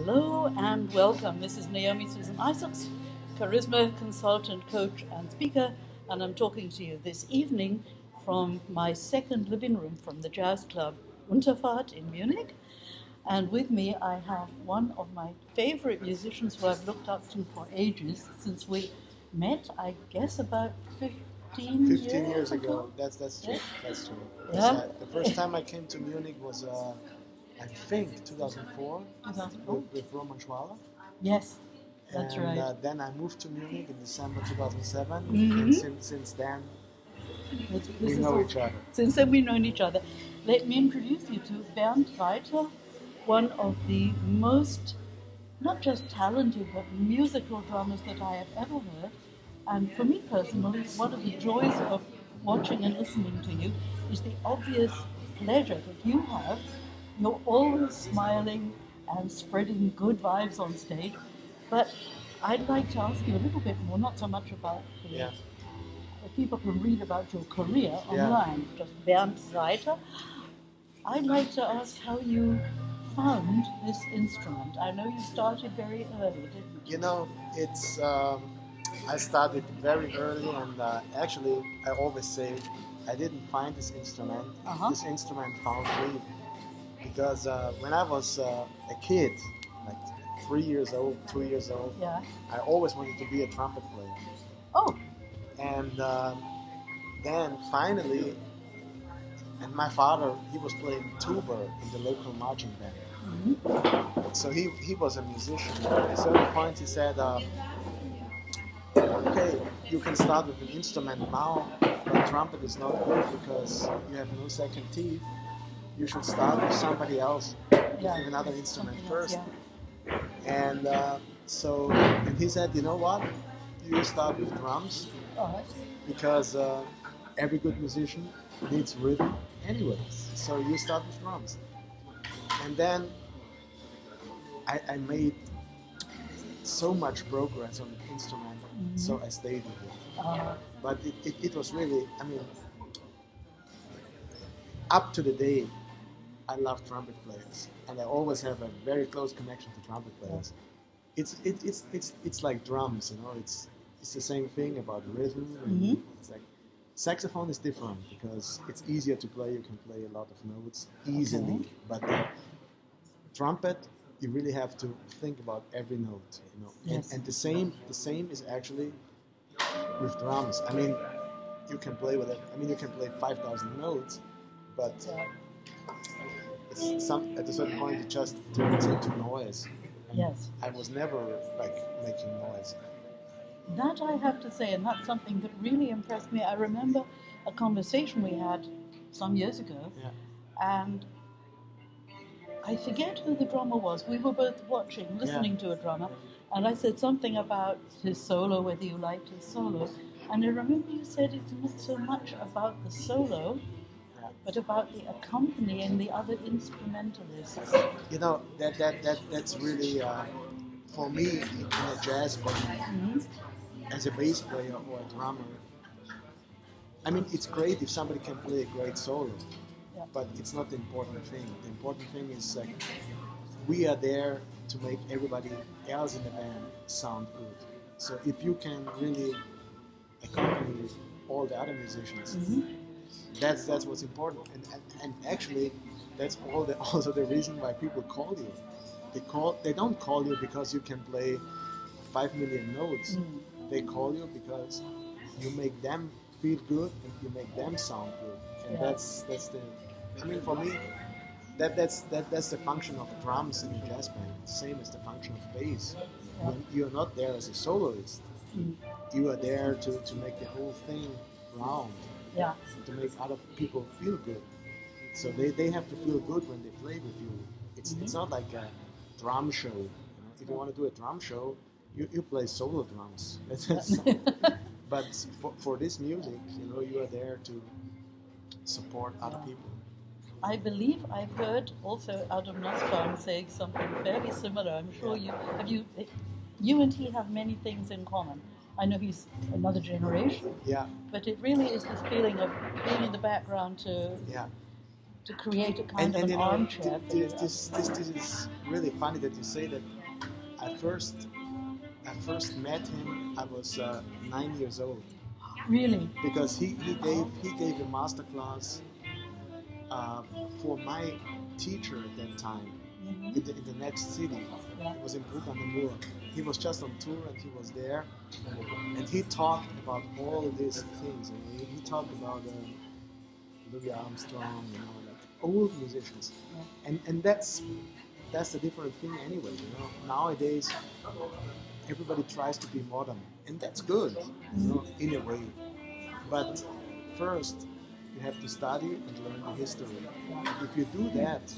Hello and welcome. This is Naomi Susan Isaacs, charisma consultant, coach and speaker, and I'm talking to you this evening from my second living room from the jazz club Unterfahrt in Munich. And with me I have one of my favorite musicians who I've looked up to for ages, since we met, I guess, about 15 years ago. That's true. Yeah. That's true. Yeah. The first time I came to Munich was, I think, 2004 with Roman Schwaller. Yes, that's and, right. Then I moved to Munich in December 2007, Mm-hmm. and since then we know each other. Since then we've known each other. Let me introduce you to Bernd Reiter, one of the most, not just talented, but musical drummers that I have ever heard. And for me personally, one of the joys of watching and listening to you is the obvious pleasure that you have. You're always smiling and spreading good vibes on stage. But I'd like to ask you a little bit more, not so much about the people can read about your career online, just Bernd Reiter. I'd like to ask how you found this instrument. I know you started very early, didn't you? You know, it's I started very early, and actually I always say I didn't find this instrument. This instrument found me, because when I was a kid, like 3 years old, 2 years old, I always wanted to be a trumpet player. Oh. And then finally, and my father, he was playing tuba in the local marching band. Mm-hmm. So he was a musician. At a certain point he said, okay, you can start with an instrument now, but trumpet is not good because you have no second teeth. You should start with somebody else, with another instrument first. And and he said, you know what, you start with drums, because every good musician needs rhythm anyways, so you start with drums. And then I made so much progress on the instrument, so I stayed with it. But it was really, I mean, up to the day, I love trumpet players, and I always have a very close connection to trumpet players. It's like drums, you know. It's the same thing about rhythm. And it's like saxophone is different because it's easier to play. You can play a lot of notes easily, but trumpet, you really have to think about every note, you know. And the same is actually with drums. I mean, you can play with it. I mean, you can play 5,000 notes, but at a certain point it just turns into noise. And I was never like making noise. That I have to say, and that's something that really impressed me. I remember a conversation we had some years ago, and I forget who the drummer was. We were both listening to a drummer, and I said something about his solo, whether you liked his solo. And I remember you said it's not so much about the solo, but about the accompanying the other instrumentalists. You know, that's really, for me, in a jazz band, as a bass player or a drummer, I mean, it's great if somebody can play a great solo, but it's not the important thing. The important thing is we are there to make everybody else in the band sound good. So if you can really accompany all the other musicians, that's what's important. And actually, that's also the reason why people call you. They don't call you because you can play 5 million notes. They call you because you make them feel good and you make them sound good. And that's the. I mean, for me, that's the function of drums in a jazz band. It's the same as the function of bass. You're not there as a soloist. You are there to make the whole thing round. To make other people feel good. So they have to feel good when they play with you. It's not like a drum show. You know? If you want to do a drum show, you play solo drums. But for this music, you know, you are there to support other people. I believe I've heard also Adam Nussbaum saying something fairly similar. I'm sure you and he have many things in common. I know he's another generation, but it really is this feeling of being in the background to to create a kind of an armchair. This is really funny that you say that. I first met him. I was 9 years old. Really? Because he gave a master class for my teacher at that time in the next city. Yeah. It was in Brugg an der Mur. He was just on tour and he was there, and he talked about all these things. And he talked about Louis Armstrong, like old musicians, and that's the different thing anyway. Nowadays everybody tries to be modern, and that's good, in a way. But first, you have to study and learn the history. If you do that,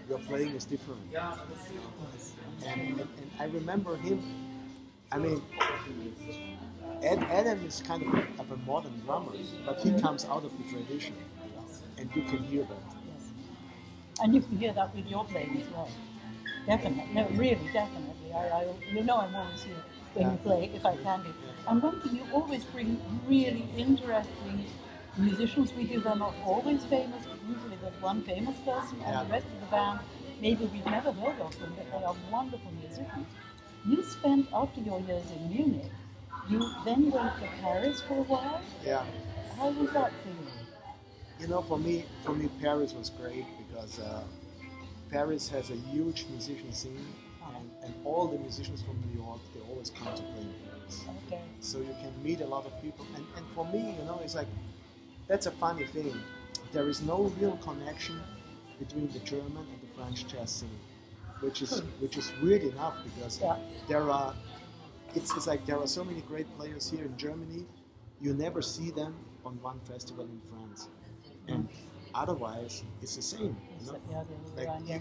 your playing is different. And I remember him. I mean, Adam is kind of a modern drummer, but he comes out of the tradition, and you can hear that. Yes. And you can hear that with your playing as well. Definitely, no, really, definitely. I'm always here when you play, if I can be. And one thing, you always bring really interesting musicians with you. They're not always famous, but usually there's one famous person, and the rest of the band, maybe we've never heard of them, but they are wonderful musicians. You spent, after your years in Munich, you then went to Paris for a while? Yeah. How was that for you? For me, Paris was great because Paris has a huge musician scene, and all the musicians from New York, they always come to play in Paris. Okay. So you can meet a lot of people, and for me, it's like, that's a funny thing. There is no real connection between the German and the French jazz scene, which is weird enough because there are so many great players here in Germany. You never see them on one festival in France, and otherwise it's the same.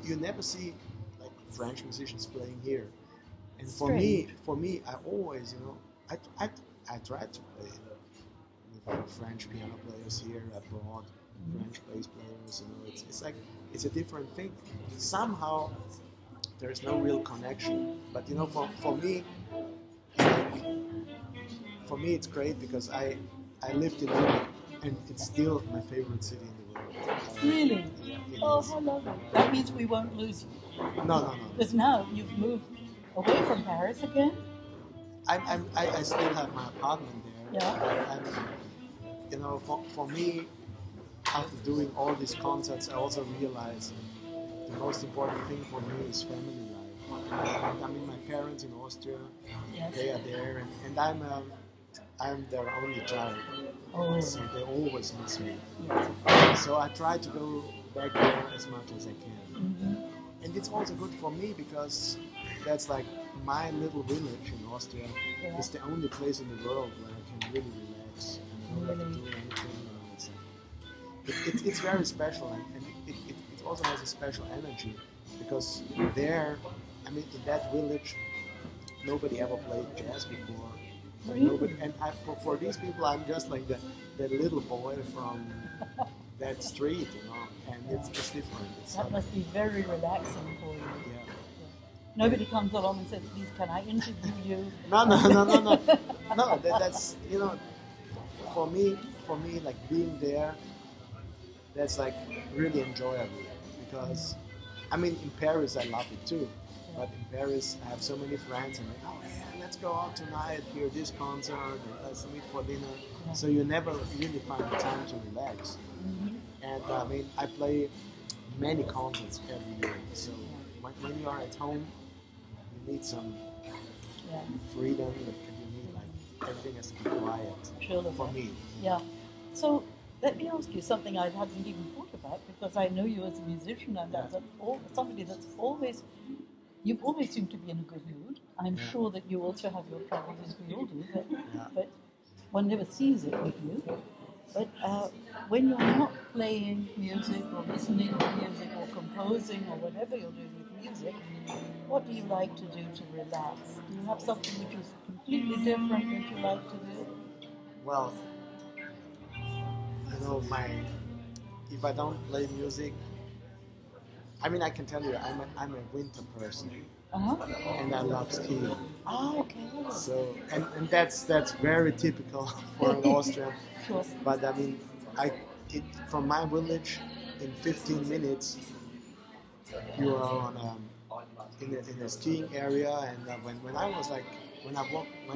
You never see like French musicians playing here, and for me, I always I try to play with French piano players here abroad, French bass players. It's like it's a different thing. Somehow there is no real connection, but for me it's great because I lived in Munich, and it's still my favorite city in the world. Really? Oh, how lovely. That means we won't lose you. No. Because now you've moved away from Paris again? I still have my apartment there. Yeah. And, for me, after doing all these concerts, I also realized the most important thing for me is family life. I mean, my parents in Austria, they are there, and I'm their only child, so they always miss me. Yes. So I try to go back there as much as I can. And it's also good for me because that's like my little village in Austria. It's the only place in the world where I can really relax and I don't have to do anything. It's very special, and it also has a special energy because there, I mean, in that village, nobody ever played jazz before. And for these people, I'm just like the little boy from that street, and it's different. That must be very relaxing for you. Yeah. Nobody comes along and says, "Please, can I interview you?" No. No, that's for me, like being there, that's like really enjoyable because, I mean, in Paris I love it too, but in Paris I have so many friends and let's go out tonight, hear this concert, and let's meet for dinner. Yeah. So you never really find the time to relax. And I mean, I play many concerts every year. So when you are at home, you need some freedom, and you need like everything has to be quiet for me. Yeah. So let me ask you something I hadn't even thought about, because I know you as a musician and as somebody that's always. You always seem to be in a good mood. I'm sure that you also have your troubles, as we all do, but one never sees it with you. But when you're not playing music or listening to music or composing or whatever you're doing with music, what do you like to do to relax? Do you have something which is completely different that you like to do? Well, if I don't play music, I mean, I can tell you, I'm a winter person, and I love skiing. Oh, okay. So, and that's very typical for an Austrian. Sure. But I mean, from my village, in 15 minutes you are on in a skiing area. And when I was like when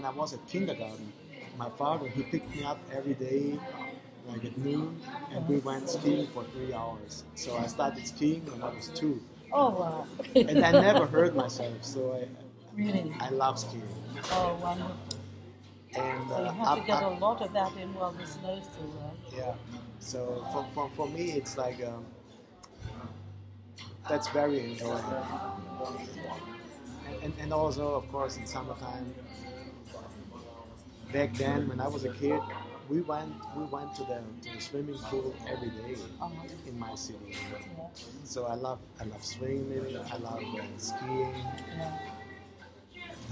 I was at kindergarten, my father, he picked me up every day like at noon, and we went skiing for 3 hours. So I started skiing when I was 2. Oh wow! And I never hurt myself, so Really? I love skiing. Oh, wonderful. And So you have to get a lot of that in while the snow's still there. yeah. So for me, it's like that's very enjoyable. And also, of course, in summertime. Back then, when I was a kid, we went to the swimming pool every day in my city. Yeah. So I love swimming. I love skiing. Yeah.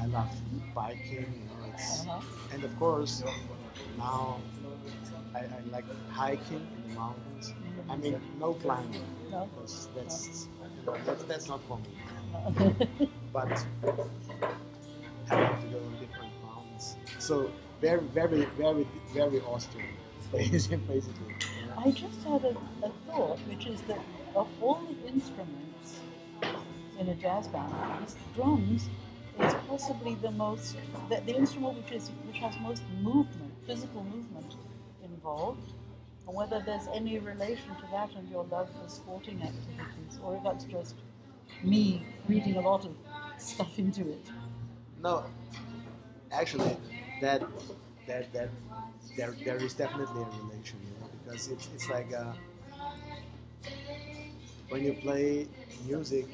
I love biking. And of course, now I like hiking in the mountains. I mean, no climbing, because that's not for me. But I like to go on different mountains. So very, very, very, very Austrian, basically. I just had a thought, which is that of all the instruments in a jazz band, drums is possibly the instrument which has most movement, physical movement involved, and whether there's any relation to that and your love for sporting activities, or if that's just me reading a lot of stuff into it. No, actually, there is definitely a relation, because it's like when you play music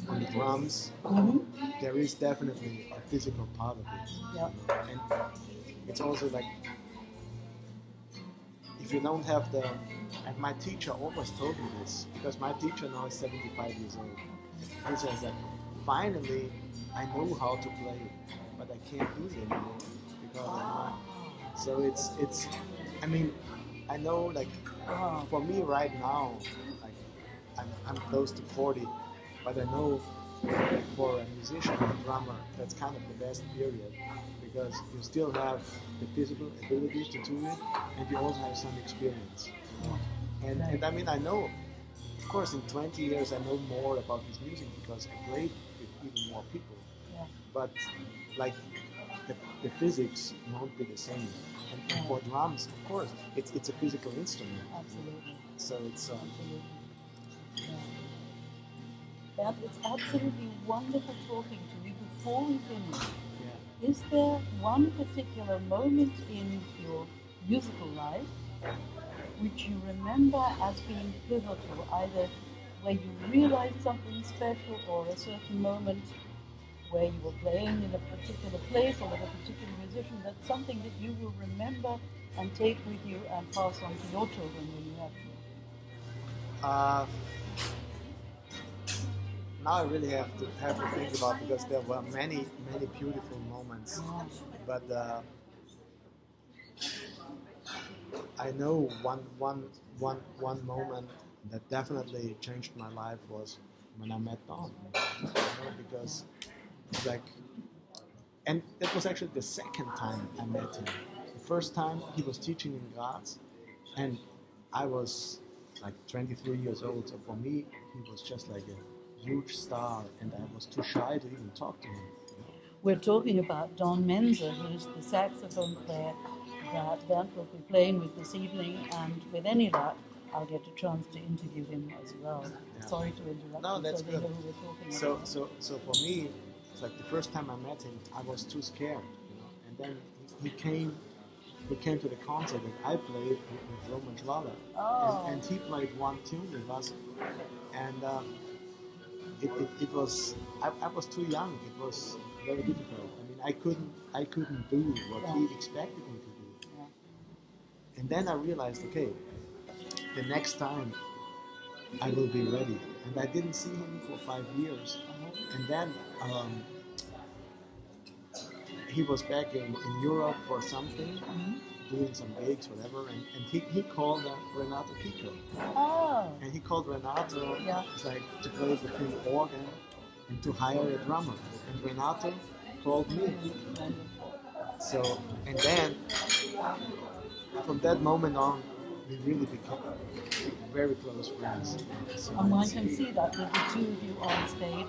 on the drums, there is definitely a physical part of it. Yeah. And it's also like, if you don't have and my teacher always told me this, because my teacher now is 75 years old. He says that finally I know how to play, but I can't do it anymore because I'm not. So it's I mean, I know, like, for me right now, like I'm close to 40, but I know for a musician, a drummer, that's kind of the best period, because you still have the physical ability to do it, and you also have some experience. And I mean, I know, of course, in 20 years I know more about this music because I played with even more people. Yeah. But like the physics won't be the same. And for drums, of course, it's a physical instrument. Absolutely. So it's absolutely. Yeah. Bernd, it's absolutely wonderful talking to you. Before we finish, is there one particular moment in your musical life which you remember as being pivotal, either where you realized something special or a certain moment where you were playing in a particular place or with a particular musician, that's something that you will remember and take with you and pass on to your children when you have them? Now I really have to think about it, because there were many beautiful moments. But I know one moment that definitely changed my life was when I met Don. Because it's like, and that was actually the second time I met him. The first time he was teaching in Graz, and I was like 23 years old. So for me, he was just like a huge star, and I was too shy to even talk to him. We're talking about Don Menzer, who's the saxophone player that Bernd will be playing with this evening, and with any luck, I'll get a chance to interview him as well. Yeah. Sorry to interrupt. No, that's so good. Who we're talking about. So for me, it's like the first time I met him, I was too scared, and then he came to the concert that I played with Roman Schwaller, and he played one tune with us, and it was, I was too young. It was very difficult. I mean, I couldn't do what he expected me to do. Yeah. And then I realized, okay, the next time I will be ready. And I didn't see him for 5 years. And then he was back in Europe for something, doing some gigs, whatever, and he called Renato Pico. Oh. And he called Renato to play with him organ and to hire a drummer. And Renato called me. So, and then from that moment on, we really became very close friends. So And I can see that with the two of you on stage,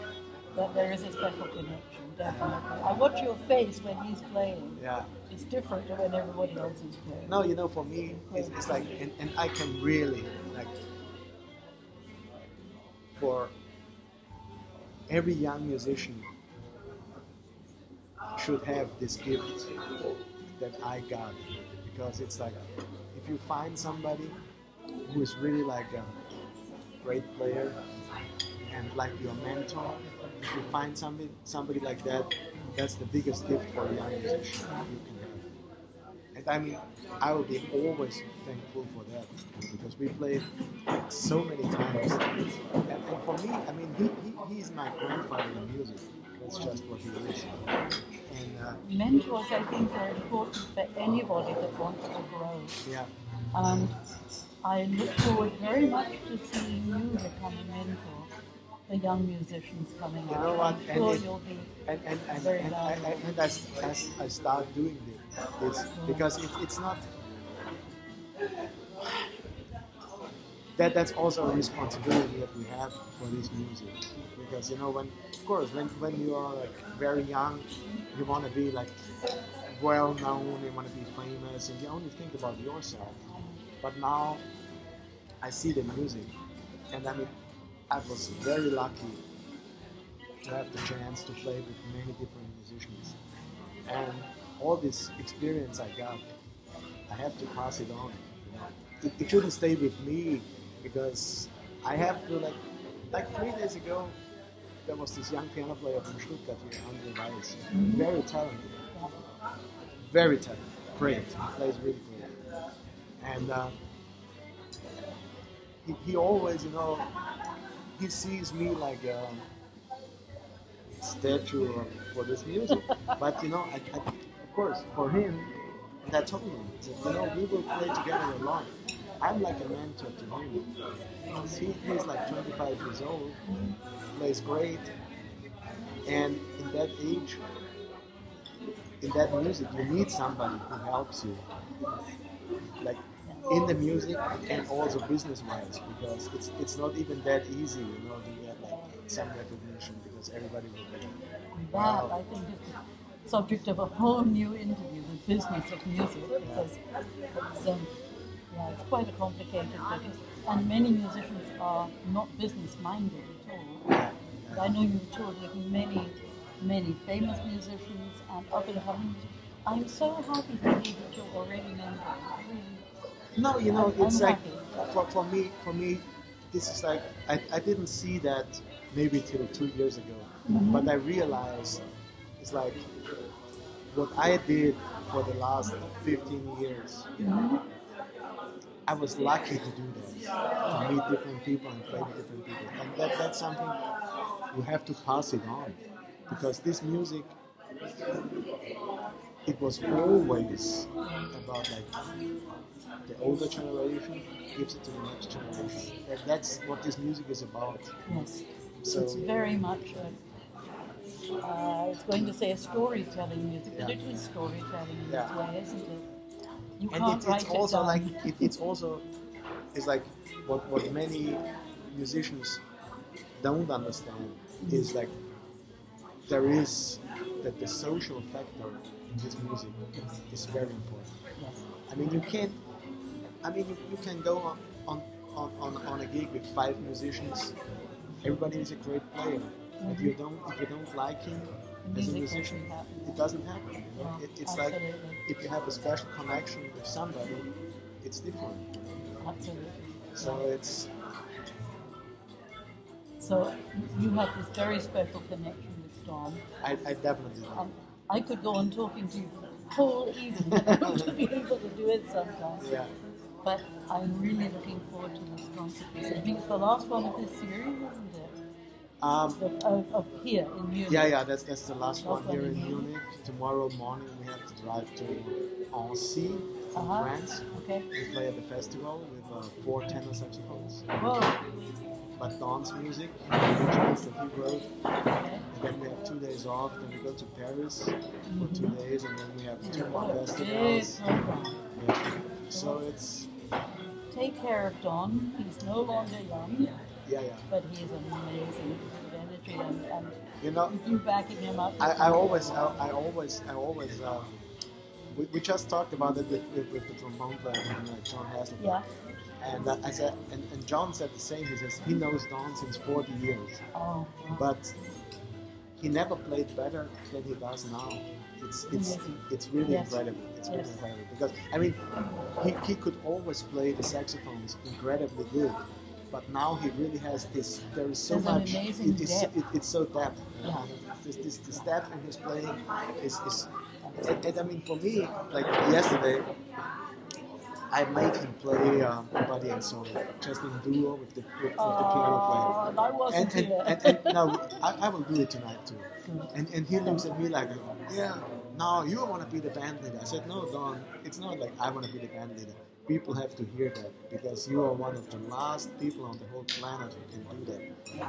that there is a special connection, definitely. I watch your face when he's playing. yeah. It's different to when everybody else is playing. No, you know, for me, it's like, and I can really, like, for every young musician should have this gift that I got, because it's like, if you find somebody who is really like a great player and like your mentor, if you find somebody like that, that's the biggest gift for a young musician you can have. And I mean, I will be always thankful for that, because we played so many times. And for me, I mean, he's my grandfather in music. That's just what he is. And Mentors, I think, are important for anybody that wants to grow. yeah, And I look forward very much to seeing you become a mentor for young musicians coming you out. know what? I'm sure you'll be very valuable. And as I start doing this, because it's not. That's also a responsibility that we have for this music, because you know, when you are like very young, you want to be like well known, you want to be famous, and you only think about yourself. But now I see the music, and I mean, I was very lucky to have the chance to play with many different musicians, and all this experience I got, I have to pass it on. You know? It shouldn't stay with me, because I have to, like 3 days ago, there was this young piano player from Stuttgart here, Bernd Reiter, very talented, great, he plays really great, and he always, you know, he sees me like a statue for this music, but you know, of course, for him, and I told him, you know, we will play together a lot. I'm like a mentor to him. He's like 25 years old, plays great, and in that age, in that music, you need somebody who helps you, like in the music and also business-wise, because it's not even that easy, you know, to get like some recognition, because everybody will be. That, I think, is the subject of a whole new interview, the business of music, because it's quite a complicated business, and many musicians are not business-minded at all. But I know you've toured with many famous musicians and up-and-coming. I'm so happy to hear that you're already mentoring. No, you know, it's I'm like happy. for me, this is like I didn't see that maybe till 2 years ago, but I realized it's like what I did for the last 15 years. I was lucky to do that, to meet different people and play with different people, and that's something you have to pass it on, because this music, it was always about like the older generation gives it to the next generation. That's what this music is about. Yes, So it's very much it's going to say a storytelling music, but it is storytelling in its way, isn't it? You can't write it's also it down. like it's like what many musicians don't understand is like there is that the social factor in this music is very important. Yes. I mean, you can go on a gig with 5 musicians. Everybody is a great player, but if you don't like him as a musician, it doesn't happen. You know? It's like if you have a special connection with somebody, it's different. Absolutely. So you have this very special connection with Dom. I definitely do. I could go on talking to you for the whole evening, but I won't be able to do it sometimes. Yeah. But I'm really looking forward to this concert. I think it's the last one of this series, isn't it? Of here in Munich. Yeah, that's the last one here in Munich. Tomorrow morning we have to drive to Annecy in France. Okay. We play at the festival with 4 tenor saxophones. Whoa. But dance music, originals that he wrote. Okay. And then we have 2 days off, then we go to Paris for 2 days, and then we have 2 more Big festivals. program. Yeah. So it's take care of Don. He's no longer young, Yeah. but he's amazing with energy, and You know, you backing him up. I always, we just talked about it with the trombone player, John Haslett. Yeah. And I said, and John said the same. He says he knows Don since 40 years, Oh. but he never played better than he does now. It's really Yes. incredible. It's really Yes. incredible because I mean, he could always play the saxophones incredibly good, but now he really has this. There is so There's an much. amazing depth. It's so depth. Yeah. This depth in his playing is and I mean for me, like yesterday, I made him play Body and Soul just in duo with the piano player. I wasn't here. And no, I will do it tonight too. And he looks at me like, yeah, no, you want to be the band leader. I said, no, Don, it's not like I want to be the band leader. People have to hear that because you are one of the last people on the whole planet who can do that.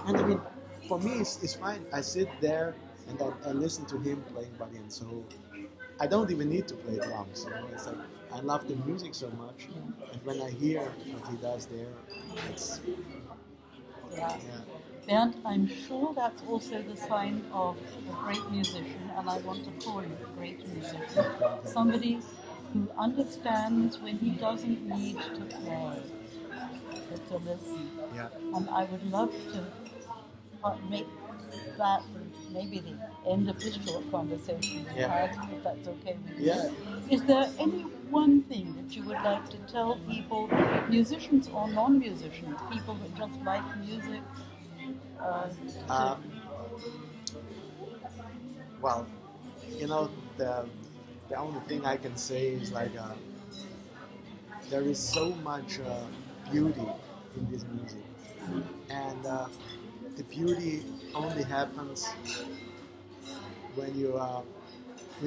And I mean, for me, it's fine. I sit there and I listen to him playing Body and Soul. I don't even need to play drums. You know? It's like I love the music so much, and when I hear what he does there, it's Yeah. Bernd, I'm sure that's also the sign of a great musician, and I want to call you a great musician. Somebody who understands when he doesn't need to play, but to listen. Yeah. And I would love to make that maybe the end of this short conversation we had, if that's okay with you. Yeah. Is there any one thing that you would like to tell people, musicians or non-musicians, people that just like music? Well, you know, the only thing I can say is like there is so much beauty in this music, and the beauty only happens when you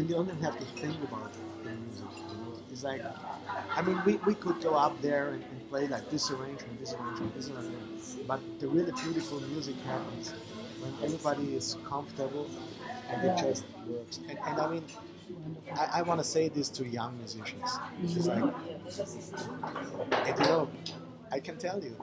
don't have to think about the music. You know? It's like, I mean, we could go up there and play like this arrangement, but the really beautiful music happens when everybody is comfortable and it just works. And I mean, I want to say this to young musicians. It's like, and you know, I can tell you,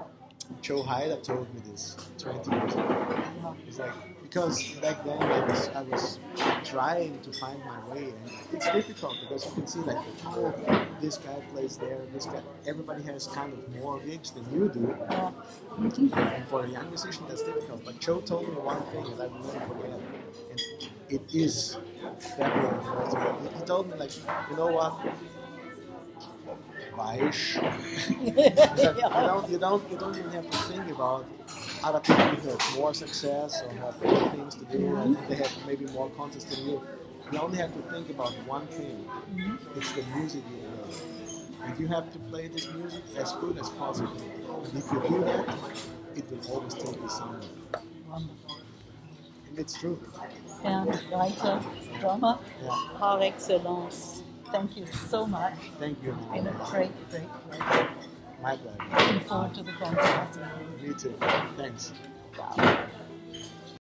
Joe Hyder told me this 20 years ago. It's like, because back then I was trying to find my way, and it's difficult because you can see like, oh, this guy plays there, this guy. Everybody has kind of more gigs than you do, and for a young musician that's difficult. But Joe told me one thing that I will never forget, and it is definitely important. He told me like, you know what? You don't even have to think about other people who have more success or have other things to do and they have maybe more contests than you. You only have to think about one thing. It's the music you play. And you have to play this music as good as possible. And if you do that, it will always take you somewhere. Wonderful. And it's true. Bernd Reiter, drummer, par excellence. Thank you so much. Thank you. It's been a great pleasure. My pleasure. Looking forward to the concert. Me too. Thanks. Wow.